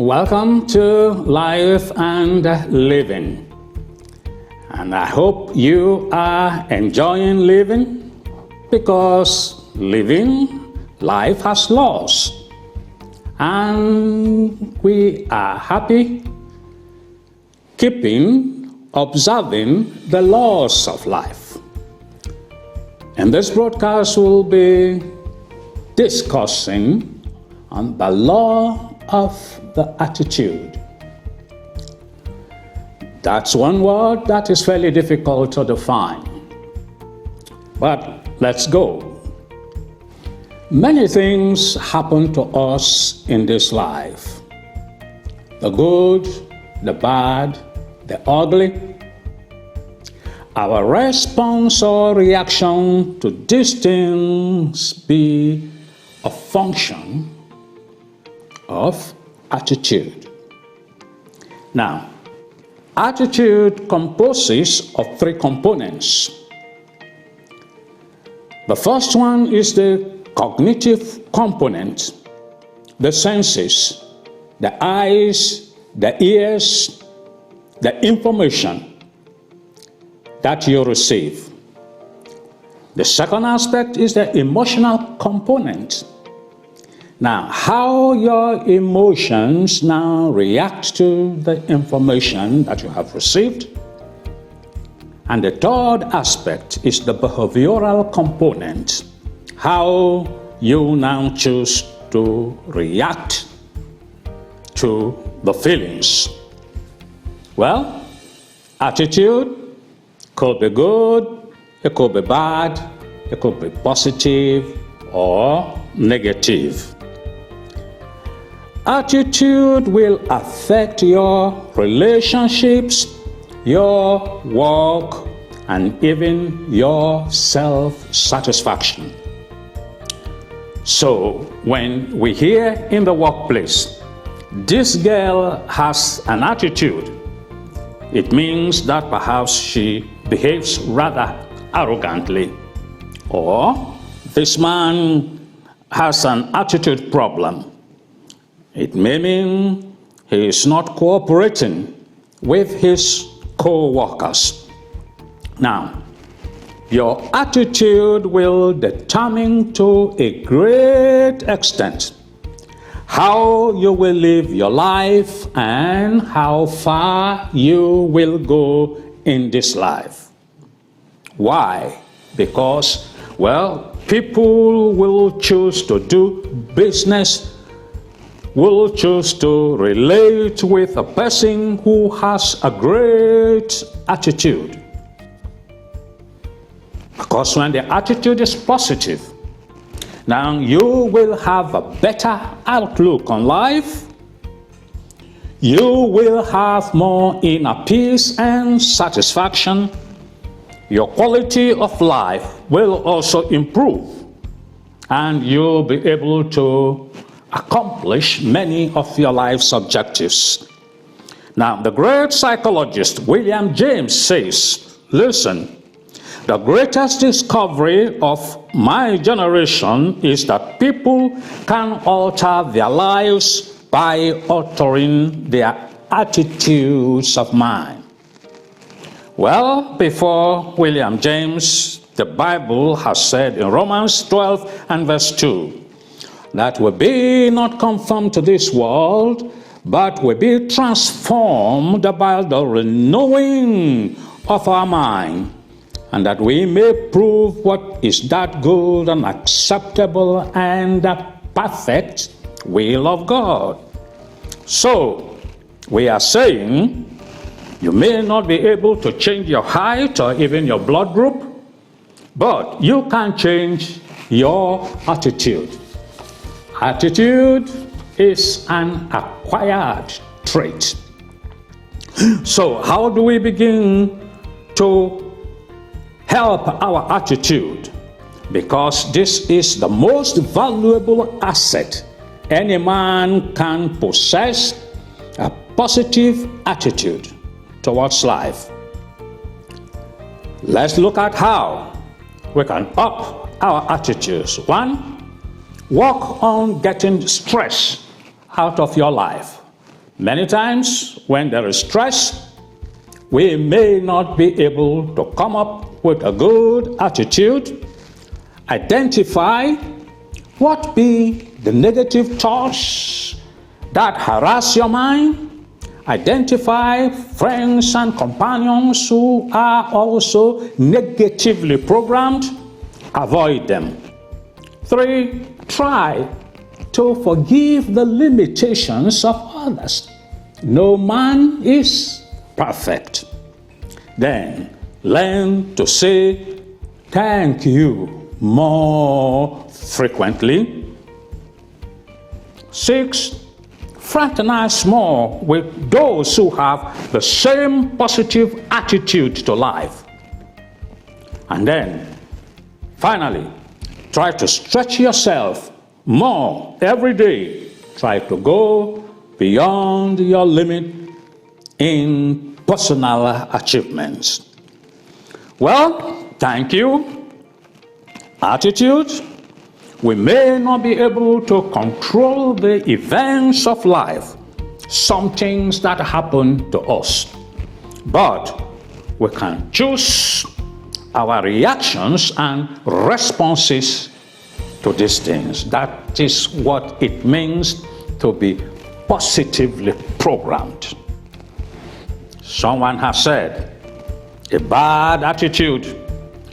Welcome to Life and Living. And I hope you are enjoying living, because living life has laws. And we are happy observing the laws of life. And this broadcast will be discussing on the law of the attitude. That's one word that is fairly difficult to define. But let's go. Many things happen to us in this life. The good, the bad, the ugly. Our response or reaction to these things be a function of attitude. Now, attitude composes of three components. The first one is the cognitive component, the senses, the eyes, the ears, the information that you receive. The second aspect is the emotional component. Now, how your emotions now react to the information that you have received. And the third aspect is the behavioral component, how you now choose to react to the feelings. Well, attitude could be good, it could be bad, it could be positive or negative. Attitude will affect your relationships, your work, and even your self-satisfaction. So, when we hear in the workplace, this girl has an attitude, it means that perhaps she behaves rather arrogantly. Or, this man has an attitude problem. It may mean he is not cooperating with his co-workers. Now, your attitude will determine to a great extent how you will live your life and how far you will go in this life. Why? Because, people will choose to do business, will choose to relate with a person who has a great attitude. Because when the attitude is positive, now you will have a better outlook on life. You will have more inner peace and satisfaction. Your quality of life will also improve, and you'll be able to accomplish many of your life's objectives. Now, the great psychologist William James says, listen, the greatest discovery of my generation is that people can alter their lives by altering their attitudes of mind. Well, before William James, the Bible has said in Romans 12 and verse 2, that we be not conformed to this world, but we be transformed by the renewing of our mind, and that we may prove what is that good and acceptable and perfect will of God. So, we are saying, you may not be able to change your height or even your blood group, but you can change your attitude. Attitude is an acquired trait. So, how do we begin to help our attitude? Because this is the most valuable asset any man can possess, a positive attitude towards life. Let's look at how we can up our attitudes. One, work on getting stress out of your life. Many times when there is stress, we may not be able to come up with a good attitude. Identify what be the negative thoughts that harass your mind. Identify friends and companions who are also negatively programmed. Avoid them. 3, try to forgive the limitations of others. No man is perfect. Then learn to say thank you more frequently. 6, fraternize more with those who have the same positive attitude to life. And then, finally, try to stretch yourself more every day. Try to go beyond your limit in personal achievements. Well, thank you. Attitude. We may not be able to control the events of life, some things that happen to us, but we can choose our reactions and responses to these things. That is what it means to be positively programmed. Someone has said, a bad attitude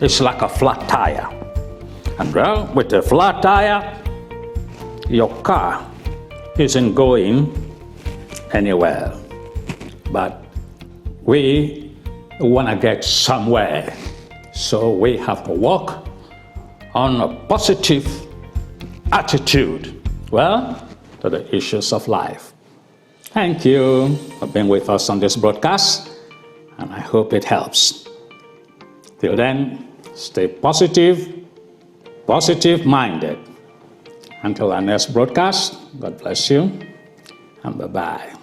is like a flat tire. And well, with a flat tire, your car isn't going anywhere. But we want to get somewhere. So we have to work on a positive attitude, well, to the issues of life. Thank you for being with us on this broadcast, and I hope it helps. Till then, stay positive-minded. Until our next broadcast, God bless you, and bye-bye.